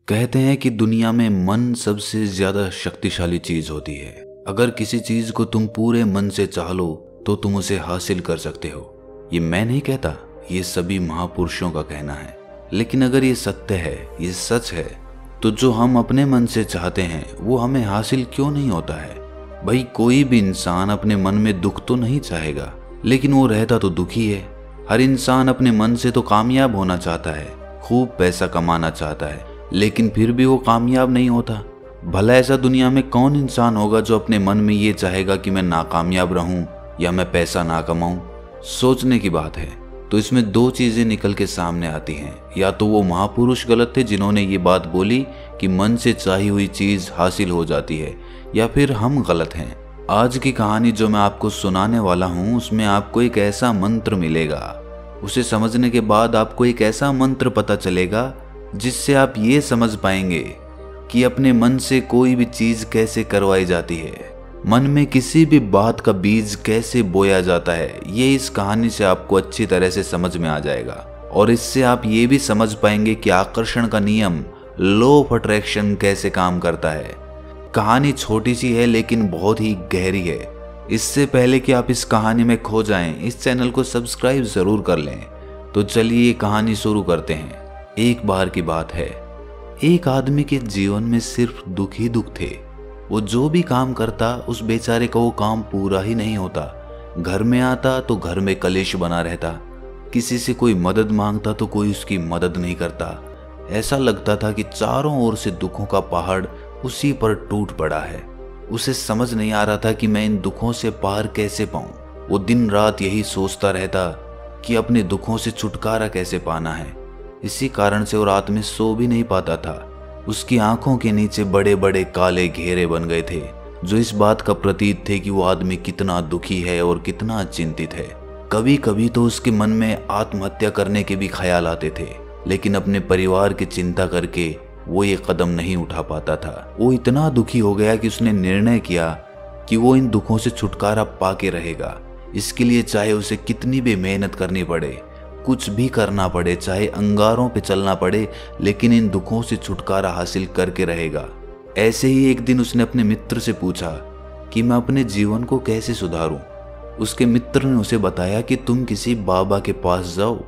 कहते हैं कि दुनिया में मन सबसे ज्यादा शक्तिशाली चीज होती है। अगर किसी चीज को तुम पूरे मन से चाह लो तो तुम उसे हासिल कर सकते हो। ये मैं नहीं कहता, ये सभी महापुरुषों का कहना है। लेकिन अगर ये सत्य है, ये सच है, तो जो हम अपने मन से चाहते हैं वो हमें हासिल क्यों नहीं होता है? भाई, कोई भी इंसान अपने मन में दुख तो नहीं चाहेगा, लेकिन वो रहता तो दुखी है। हर इंसान अपने मन से तो कामयाब होना चाहता है, खूब पैसा कमाना चाहता है, लेकिन फिर भी वो कामयाब नहीं होता। भला ऐसा दुनिया में कौन इंसान होगा जो अपने मन में ये चाहेगा कि मैं नाकामयाब रहूं या मैं पैसा ना कमाऊं? सोचने की बात है। तो इसमें दो चीजें निकल के सामने आती हैं। या तो वो महापुरुष गलत थे जिन्होंने ये बात बोली कि मन से चाही हुई चीज हासिल हो जाती है, या फिर हम गलत हैं। आज की कहानी जो मैं आपको सुनाने वाला हूँ उसमें आपको एक ऐसा मंत्र मिलेगा। उसे समझने के बाद आपको एक ऐसा मंत्र पता चलेगा जिससे आप ये समझ पाएंगे कि अपने मन से कोई भी चीज कैसे करवाई जाती है, मन में किसी भी बात का बीज कैसे बोया जाता है। ये इस कहानी से आपको अच्छी तरह से समझ में आ जाएगा, और इससे आप ये भी समझ पाएंगे कि आकर्षण का नियम, लॉ ऑफ अट्रैक्शन कैसे काम करता है। कहानी छोटी सी है लेकिन बहुत ही गहरी है। इससे पहले कि आप इस कहानी में खो जाएं, इस चैनल को सब्सक्राइब जरूर कर लें। तो चलिए कहानी शुरू करते हैं। एक बार की बात है, एक आदमी के जीवन में सिर्फ दुख ही दुख थे। वो जो भी काम करता उस बेचारे का वो काम पूरा ही नहीं होता। घर में आता तो घर में कलेश बना रहता, किसी से कोई मदद मांगता तो कोई उसकी मदद नहीं करता। ऐसा लगता था कि चारों ओर से दुखों का पहाड़ उसी पर टूट पड़ा है। उसे समझ नहीं आ रहा था कि मैं इन दुखों से पार कैसे पाऊं। वो दिन रात यही सोचता रहता कि अपने दुखों से छुटकारा कैसे पाना है। इसी कारण से वो रात में सो भी नहीं पाता था। उसकी आंखों के नीचे बड़े बड़े काले घेरे बन गए थे, जो इस बात का प्रतीक थे कि वो आदमी कितना दुखी है और कितना चिंतित है। कभी कभी तो उसके मन में आत्महत्या करने के भी ख्याल आते थे, लेकिन अपने परिवार की चिंता करके वो ये कदम नहीं उठा पाता था। वो इतना दुखी हो गया कि उसने निर्णय किया कि वो इन दुखों से छुटकारा पाके रहेगा। इसके लिए चाहे उसे कितनी भी मेहनत करनी पड़े, कुछ भी करना पड़े, चाहे अंगारों पे चलना पड़े, लेकिन इन दुखों से छुटकारा हासिल करके रहेगा। ऐसे ही एक दिन उसने अपने मित्र से पूछा कि मैं अपने जीवन को कैसे सुधारूं। उसके मित्र ने उसे बताया कि तुम किसी बाबा के पास जाओ।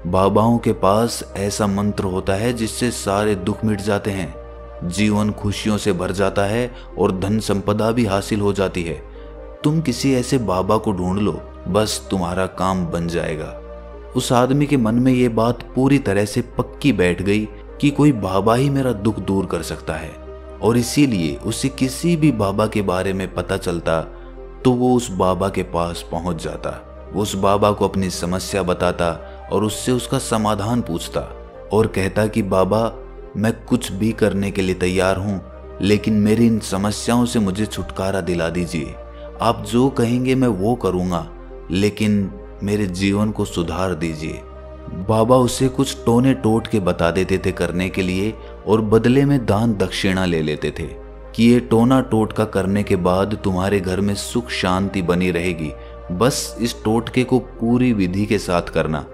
बाबाओं के पास ऐसा मंत्र होता है जिससे सारे दुख मिट जाते हैं, जीवन खुशियों से भर जाता है और धन संपदा भी हासिल हो जाती है। तुम किसी ऐसे बाबा को ढूंढ लो, बस तुम्हारा काम बन जाएगा। उस आदमी के मन में ये बात पूरी तरह से पक्की बैठ गई कि कोई बाबा ही मेरा दुख दूर कर सकता है, और इसीलिए उसे किसी भी बाबा के बारे में पता चलता तो वो उस बाबा के पास पहुंच जाता। वो उस बाबा को अपनी समस्या बताता और उससे उसका समाधान पूछता और कहता कि बाबा, मैं कुछ भी करने के लिए तैयार हूँ, लेकिन मेरी इन समस्याओं से मुझे छुटकारा दिला दीजिए। आप जो कहेंगे मैं वो करूँगा, लेकिन मेरे जीवन को सुधार दीजिए। बाबा उसे कुछ टोने टोट के बता देते थे करने के लिए, और बदले में दान दक्षिणा ले लेते थे कि ये टोना टोटका करने के बाद तुम्हारे घर में सुख शांति बनी रहेगी, बस इस टोटके को पूरी विधि के साथ करना।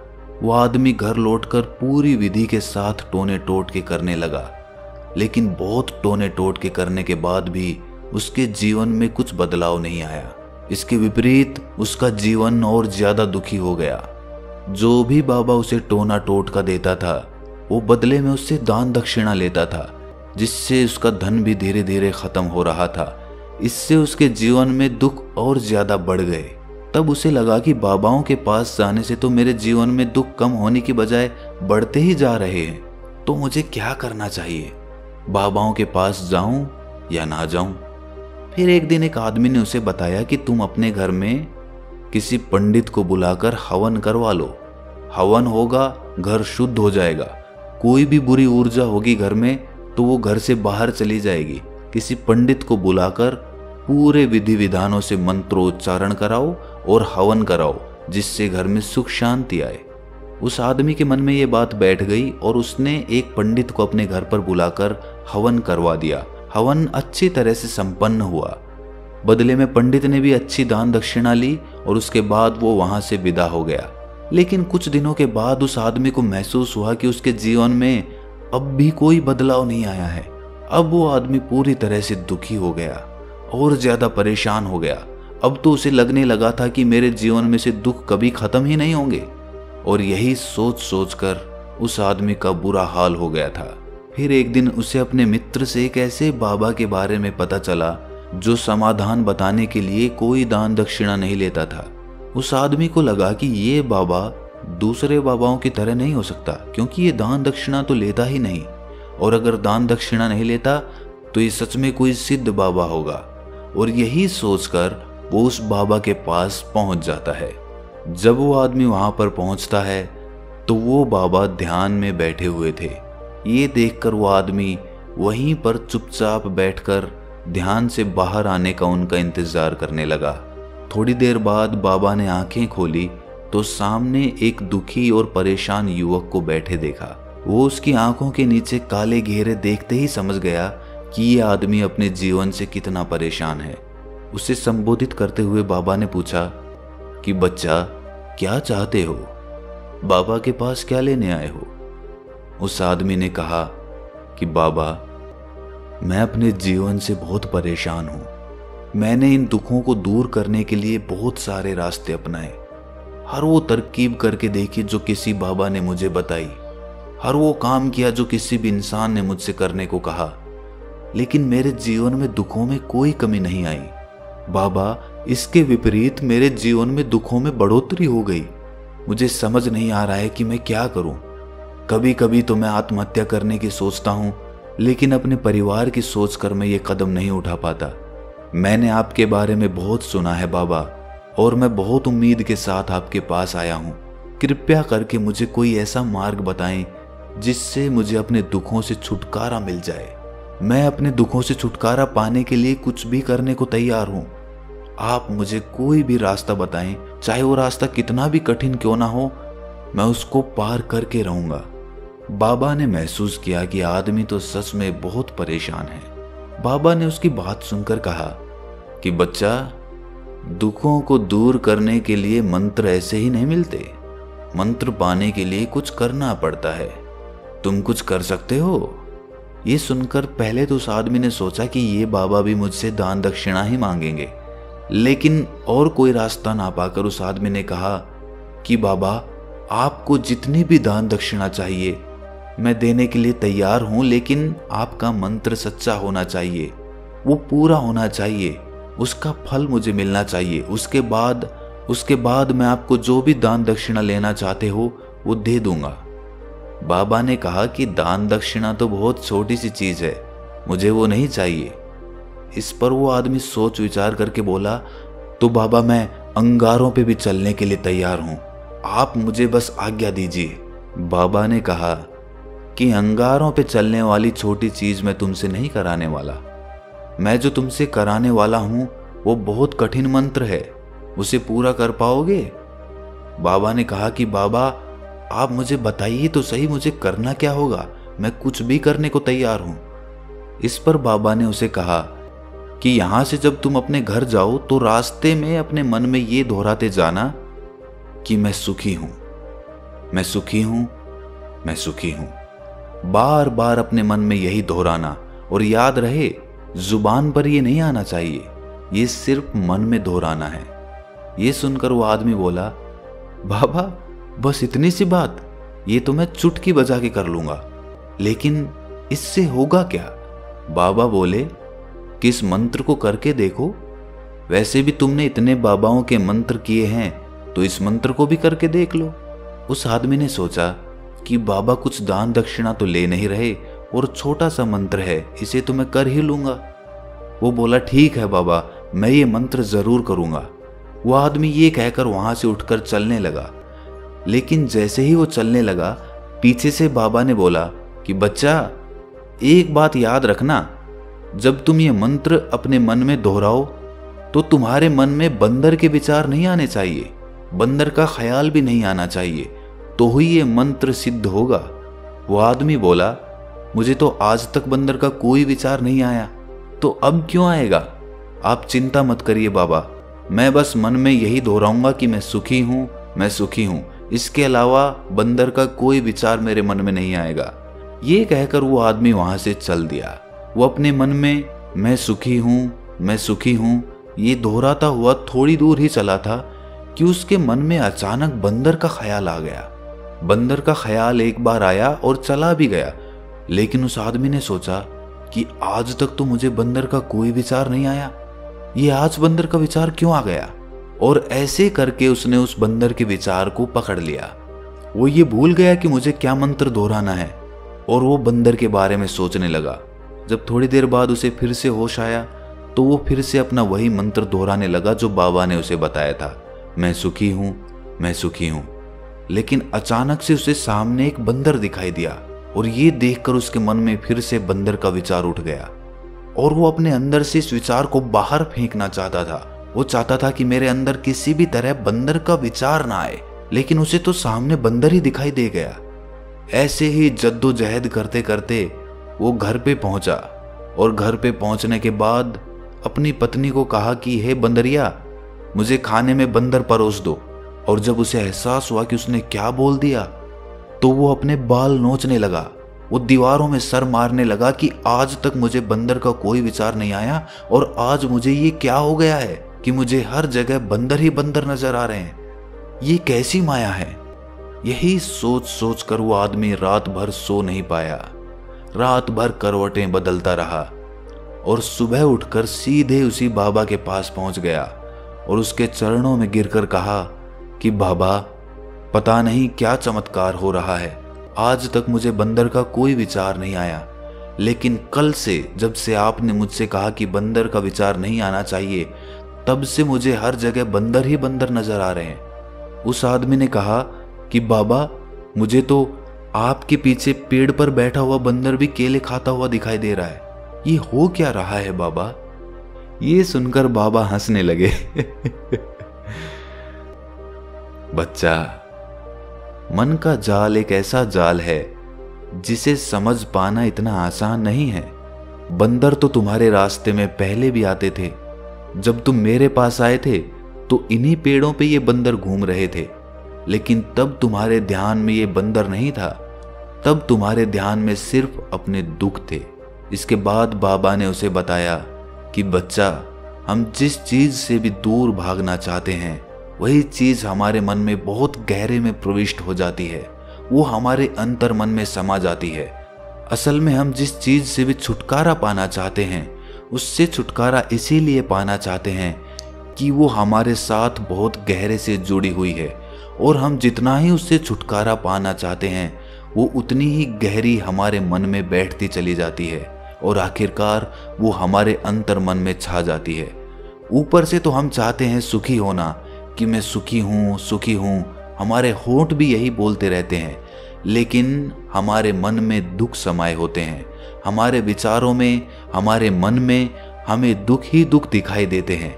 वो आदमी घर लौटकर पूरी विधि के साथ टोने टोटके करने लगा, लेकिन बहुत टोने टोटके करने के बाद भी उसके जीवन में कुछ बदलाव नहीं आया। इसके विपरीत उसका जीवन और ज्यादा दुखी हो गया। जो भी बाबा उसे टोना टोटका देता था वो बदले में उससे दान दक्षिणा लेता था, जिससे उसका धन भी धीरे धीरे खत्म हो रहा था। इससे उसके जीवन में दुख और ज्यादा बढ़ गए। तब उसे लगा कि बाबाओं के पास जाने से तो मेरे जीवन में दुख कम होने की बजाय बढ़ते ही जा रहे हैं, तो मुझे क्या करना चाहिए? बाबाओं के पास जाऊं या ना जाऊं? फिर एक दिन एक आदमी ने उसे बताया कि तुम अपने घर में किसी पंडित को बुलाकर हवन करवा लो। हवन होगा, घर शुद्ध हो जाएगा। कोई भी बुरी ऊर्जा होगी घर में तो वो घर से बाहर चली जाएगी। किसी पंडित को बुलाकर पूरे विधि विधानों से मंत्रोच्चारण कराओ और हवन कराओ, जिससे घर में सुख शांति आए। उस आदमी के मन में ये बात बैठ गई और उसने एक पंडित को अपने घर पर बुलाकर हवन करवा दिया। हवन अच्छी तरह से संपन्न हुआ। बदले में पंडित ने भी अच्छी दान दक्षिणा ली और उसके बाद वो वहां से विदा हो गया। लेकिन कुछ दिनों के बाद उस आदमी को महसूस हुआ कि उसके जीवन में अब भी कोई बदलाव नहीं आया है। अब वो आदमी पूरी तरह से दुखी हो गया और ज्यादा परेशान हो गया। अब तो उसे लगने लगा था कि मेरे जीवन में से दुख कभी खत्म ही नहीं होंगे। और यही सोच सोच कर उस आदमी का बुरा हाल हो गया था। फिर एक दिन उसे अपने मित्र से एक ऐसे बाबा के बारे में पता चला जो समाधान बताने के लिए कोई दान दक्षिणा नहीं लेता था। उस आदमी को लगा कि ये बाबा दूसरे बाबाओं की तरह नहीं हो सकता, क्योंकि ये दान दक्षिणा तो लेता ही नहीं, और अगर दान दक्षिणा नहीं लेता तो ये सच में कोई सिद्ध बाबा होगा। और यही सोचकर वो उस बाबा के पास पहुंच जाता है। जब वो आदमी वहां पर पहुंचता है तो वो बाबा ध्यान में बैठे हुए थे। ये देखकर वो आदमी वहीं पर चुपचाप बैठकर ध्यान से बाहर आने का उनका इंतजार करने लगा। थोड़ी देर बाद बाबा ने आंखें खोली तो सामने एक दुखी और परेशान युवक को बैठे देखा। वो उसकी आंखों के नीचे काले घेरे देखते ही समझ गया कि ये आदमी अपने जीवन से कितना परेशान है। उसे संबोधित करते हुए बाबा ने पूछा कि बच्चा, क्या चाहते हो? बाबा के पास क्या लेने आए हो? उस आदमी ने कहा कि बाबा, मैं अपने जीवन से बहुत परेशान हूं। मैंने इन दुखों को दूर करने के लिए बहुत सारे रास्ते अपनाए। हर वो तरकीब करके देखी जो किसी बाबा ने मुझे बताई, हर वो काम किया जो किसी भी इंसान ने मुझसे करने को कहा, लेकिन मेरे जीवन में दुखों में कोई कमी नहीं आई। बाबा, इसके विपरीत मेरे जीवन में दुखों में बढ़ोतरी हो गई। मुझे समझ नहीं आ रहा है कि मैं क्या करूं। कभी कभी तो मैं आत्महत्या करने की सोचता हूं, लेकिन अपने परिवार की सोचकर मैं ये कदम नहीं उठा पाता। मैंने आपके बारे में बहुत सुना है बाबा, और मैं बहुत उम्मीद के साथ आपके पास आया हूं। कृपया करके मुझे कोई ऐसा मार्ग बताएं जिससे मुझे अपने दुखों से छुटकारा मिल जाए। मैं अपने दुखों से छुटकारा पाने के लिए कुछ भी करने को तैयार हूं। आप मुझे कोई भी रास्ता बताएं, चाहे वो रास्ता कितना भी कठिन क्यों ना हो, मैं उसको पार करके रहूंगा। बाबा ने महसूस किया कि आदमी तो सच में बहुत परेशान है। बाबा ने उसकी बात सुनकर कहा कि बच्चा, दुखों को दूर करने के लिए मंत्र ऐसे ही नहीं मिलते। मंत्र पाने के लिए कुछ करना पड़ता है। तुम कुछ कर सकते हो? ये सुनकर पहले तो उस आदमी ने सोचा कि ये बाबा भी मुझसे दान दक्षिणा ही मांगेंगे, लेकिन और कोई रास्ता ना पाकर उस आदमी ने कहा कि बाबा, आपको जितनी भी दान दक्षिणा चाहिए मैं देने के लिए तैयार हूं, लेकिन आपका मंत्र सच्चा होना चाहिए, वो पूरा होना चाहिए, उसका फल मुझे मिलना चाहिए। उसके बाद मैं आपको जो भी दान दक्षिणा लेना चाहते हो वो दे दूंगा। बाबा ने कहा कि दान दक्षिणा तो बहुत छोटी सी चीज है, मुझे वो नहीं चाहिए। इस पर वो आदमी सोच विचार करके बोला, तो बाबा, मैं अंगारों पे भी चलने के लिए तैयार हूं, आप मुझे बस आज्ञा दीजिए। बाबा ने कहा कि अंगारों पे चलने वाली छोटी चीज मैं तुमसे नहीं कराने वाला। मैं जो तुमसे कराने वाला हूं वो बहुत कठिन मंत्र है, उसे पूरा कर पाओगे? बाबा ने कहा कि बाबा, आप मुझे बताइए तो सही, मुझे करना क्या होगा, मैं कुछ भी करने को तैयार हूं। इस पर बाबा ने उसे कहा कि यहां से जब तुम अपने घर जाओ तो रास्ते में अपने मन में ये दोहराते जाना कि मैं सुखी हूं, मैं सुखी हूं, मैं सुखी हूं। बार बार अपने मन में यही दोहराना, और याद रहे, जुबान पर ये नहीं आना चाहिए, ये सिर्फ मन में दोहराना है। ये सुनकर वो आदमी बोला, बाबा, बस इतनी सी बात? ये तो मैं चुटकी बजा के कर लूंगा, लेकिन इससे होगा क्या? बाबा बोले कि इस मंत्र को करके देखो। वैसे भी तुमने इतने बाबाओं के मंत्र किए हैं, तो इस मंत्र को भी करके देख लो। उस आदमी ने सोचा कि बाबा कुछ दान दक्षिणा तो ले नहीं रहे, और छोटा सा मंत्र है, इसे तो मैं कर ही लूंगा। वो बोला, ठीक है बाबा, मैं ये मंत्र जरूर करूंगा। वो आदमी ये कहकर वहां से उठकर चलने लगा, लेकिन जैसे ही वो चलने लगा, पीछे से बाबा ने बोला कि बच्चा, एक बात याद रखना, जब तुम ये मंत्र अपने मन में दोहराओ तो तुम्हारे मन में बंदर के विचार नहीं आने चाहिए, बंदर का ख्याल भी नहीं आना चाहिए, तो ही ये मंत्र सिद्ध होगा। वो आदमी बोला, मुझे तो आज तक बंदर का कोई विचार नहीं आया, तो अब क्यों आएगा? आप चिंता मत करिए बाबा, मैं बस मन में यही दोहराऊंगा कि मैं सुखी हूं, मैं सुखी हूं। इसके अलावा बंदर का कोई विचार मेरे मन में नहीं आएगा। ये कहकर वो आदमी वहां से चल दिया। वो अपने मन में मैं सुखी हूं, मैं सुखी हूं ये दोहराता हुआ थोड़ी दूर ही चला था कि उसके मन में अचानक बंदर का ख्याल आ गया। बंदर का ख्याल एक बार आया और चला भी गया, लेकिन उस आदमी ने सोचा कि आज तक तो मुझे बंदर का कोई विचार नहीं आया, ये आज बंदर का विचार क्यों आ गया। और ऐसे करके उसने उस बंदर के विचार को पकड़ लिया। वो ये भूल गया कि मुझे क्या मंत्र दोहराना है और वो बंदर के बारे में सोचने लगा। जब थोड़ी देर बाद उसे फिर से होश आया तो वो फिर से अपना वही मंत्र दोहराने लगा जो बाबा ने उसे बताया था, मैं सुखी हूं, मैं सुखी हूं। लेकिन अचानक से उसे सामने एक बंदर दिखाई दिया और ये देखकर उसके मन में फिर से बंदर का विचार उठ गया और वो अपने अंदर से इस विचार को बाहर फेंकना चाहता था। वो चाहता था कि मेरे अंदर किसी भी तरह बंदर का विचार ना आए, लेकिन उसे तो सामने बंदर ही दिखाई दे गया। ऐसे ही जद्दोजहद करते करते वो घर पे पहुंचा और घर पे पहुंचने के बाद अपनी पत्नी को कहा कि हे बंदरिया, मुझे खाने में बंदर परोस दो। और जब उसे एहसास हुआ कि उसने क्या बोल दिया तो वो अपने बाल नोचने लगा। वो दीवारों में सर मारने लगा कि आज तक मुझे बंदर का कोई विचार नहीं आया और आज मुझे ये क्या हो गया है कि मुझे हर जगह बंदर ही बंदर नजर आ रहे हैं, ये कैसी माया है। यही सोच सोच कर वो आदमी रात भर सो नहीं पाया। रात भर करवटें बदलता रहा और सुबह उठकर सीधे उसी बाबा के पास पहुंच गया और उसके चरणों में गिरकर कहा कि बाबा, पता नहीं क्या चमत्कार हो रहा है, आज तक मुझे बंदर का कोई विचार नहीं आया, लेकिन कल से जब से आपने मुझसे कहा कि बंदर का विचार नहीं आना चाहिए, तब से मुझे हर जगह बंदर ही बंदर नजर आ रहे हैं। उस आदमी ने कहा कि बाबा, मुझे तो आपके पीछे पेड़ पर बैठा हुआ बंदर भी केले खाता हुआ दिखाई दे रहा है, ये हो क्या रहा है बाबा। ये सुनकर बाबा हंसने लगे। बच्चा, मन का जाल एक ऐसा जाल है जिसे समझ पाना इतना आसान नहीं है। बंदर तो तुम्हारे रास्ते में पहले भी आते थे। जब तुम मेरे पास आए थे तो इन्हीं पेड़ों पे ये बंदर घूम रहे थे, लेकिन तब तुम्हारे ध्यान में ये बंदर नहीं था, तब तुम्हारे ध्यान में सिर्फ अपने दुख थे। इसके बाद बाबा ने उसे बताया कि बच्चा, हम जिस चीज से भी दूर भागना चाहते हैं वही चीज हमारे मन में बहुत गहरे में प्रविष्ट हो जाती है, वो हमारे अंतर मन में समा जाती है। असल में हम जिस चीज से भी छुटकारा पाना चाहते हैं उससे छुटकारा इसीलिए पाना चाहते हैं कि वो हमारे साथ बहुत गहरे से जुड़ी हुई है, और हम जितना ही उससे छुटकारा पाना चाहते हैं वो उतनी ही गहरी हमारे मन में बैठती चली जाती है और आखिरकार वो हमारे अंतर मन में छा जाती है। ऊपर से तो हम चाहते हैं सुखी होना कि मैं सुखी हूँ, सुखी हूँ, हमारे होंठ भी यही बोलते रहते हैं, लेकिन हमारे मन में दुख समाये होते हैं। हमारे विचारों में, हमारे मन में हमें दुख ही दुख दिखाई देते हैं।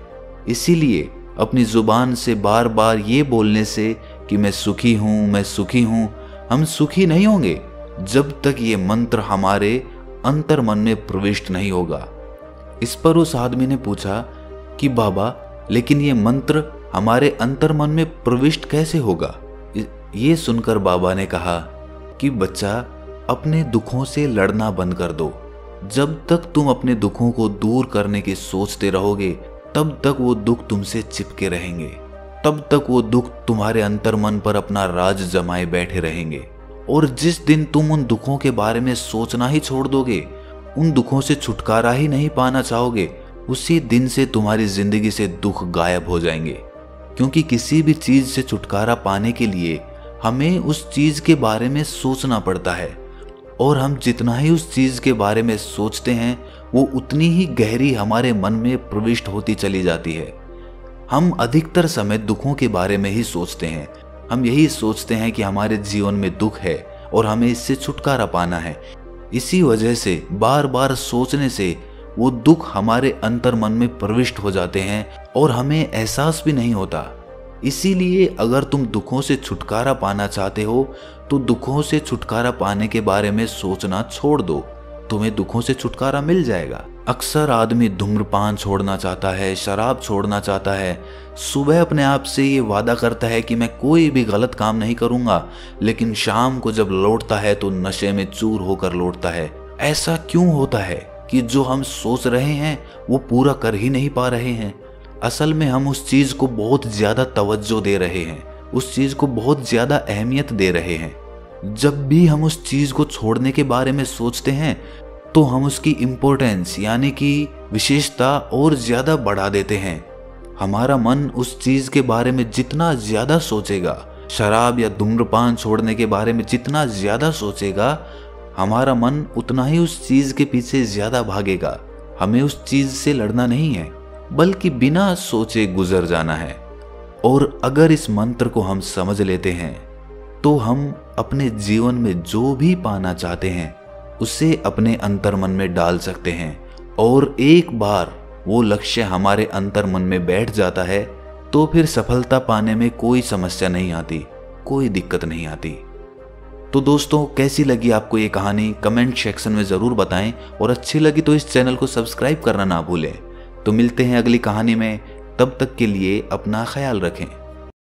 इसीलिए अपनी जुबान से बार बार ये बोलने से कि मैं सुखी हूँ, मैं सुखी हूँ, हम सुखी नहीं होंगे जब तक ये मंत्र हमारे अंतर मन में प्रविष्ट नहीं होगा। इस पर उस आदमी ने पूछा कि बाबा, लेकिन ये मंत्र हमारे अंतर मन में प्रविष्ट कैसे होगा। ये सुनकर बाबा ने कहा कि बच्चा, अपने दुखों से लड़ना बंद कर दो। जब तक तुम अपने दुखों को दूर करने की सोचते रहोगे तब तक वो दुख तुमसे चिपके रहेंगे, तब तक वो दुख तुम्हारे अंतर मन पर अपना राज जमाए बैठे रहेंगे। और जिस दिन तुम उन दुखों के बारे में सोचना ही छोड़ दोगे, उन दुखों से छुटकारा ही नहीं पाना चाहोगे, उसी दिन से तुम्हारी जिंदगी से दुख गायब हो जाएंगे। क्योंकि किसी भी चीज से छुटकारा पाने के लिए हमें उस चीज के बारे में सोचना पड़ता है, और हम जितना ही उस चीज के बारे में सोचते हैं वो उतनी ही गहरी हमारे मन में प्रविष्ट होती चली जाती है। हम अधिकतर समय दुखों के बारे में ही सोचते हैं। हम यही सोचते हैं कि हमारे जीवन में दुख है और हमें इससे छुटकारा पाना है। इसी वजह से बार बार सोचने से वो दुख हमारे अंतर मन में प्रविष्ट हो जाते हैं और हमें एहसास भी नहीं होता। इसीलिए अगर तुम दुखों से छुटकारा पाना चाहते हो तो दुखों से छुटकारा पाने के बारे में सोचना छोड़ दो, तुम्हें दुखों से छुटकारा मिल जाएगा। अक्सर आदमी धूम्रपान छोड़ना चाहता है, शराब छोड़ना चाहता है, सुबह अपने आप से ये वादा करता है कि मैं कोई भी गलत काम नहीं करूंगा, लेकिन शाम को जब लौटता है तो नशे में चूर होकर लौटता है। ऐसा क्यों होता है कि जो हम सोच रहे हैं वो पूरा कर ही नहीं पा रहे हैं? असल में हम उस चीज को बहुत ज्यादा तवज्जो दे रहे हैं, उस चीज को बहुत ज्यादा अहमियत दे रहे हैं। जब भी हम उस चीज को छोड़ने के बारे में सोचते हैं तो हम उसकी इम्पोर्टेंस यानी कि विशेषता और ज्यादा बढ़ा देते हैं। हमारा मन उस चीज के बारे में जितना ज्यादा सोचेगा, शराब या धूम्रपान छोड़ने के बारे में जितना ज्यादा सोचेगा, हमारा मन उतना ही उस चीज के पीछे ज्यादा भागेगा। हमें उस चीज से लड़ना नहीं है, बल्कि बिना सोचे गुजर जाना है। और अगर इस मंत्र को हम समझ लेते हैं तो हम अपने जीवन में जो भी पाना चाहते हैं उसे अपने अंतर मन में डाल सकते हैं। और एक बार वो लक्ष्य हमारे अंतर मन में बैठ जाता है तो फिर सफलता पाने में कोई समस्या नहीं आती, कोई दिक्कत नहीं आती। तो दोस्तों, कैसी लगी आपको ये कहानी कमेंट सेक्शन में ज़रूर बताएं, और अच्छी लगी तो इस चैनल को सब्सक्राइब करना ना भूलें। तो मिलते हैं अगली कहानी में, तब तक के लिए अपना ख्याल रखें।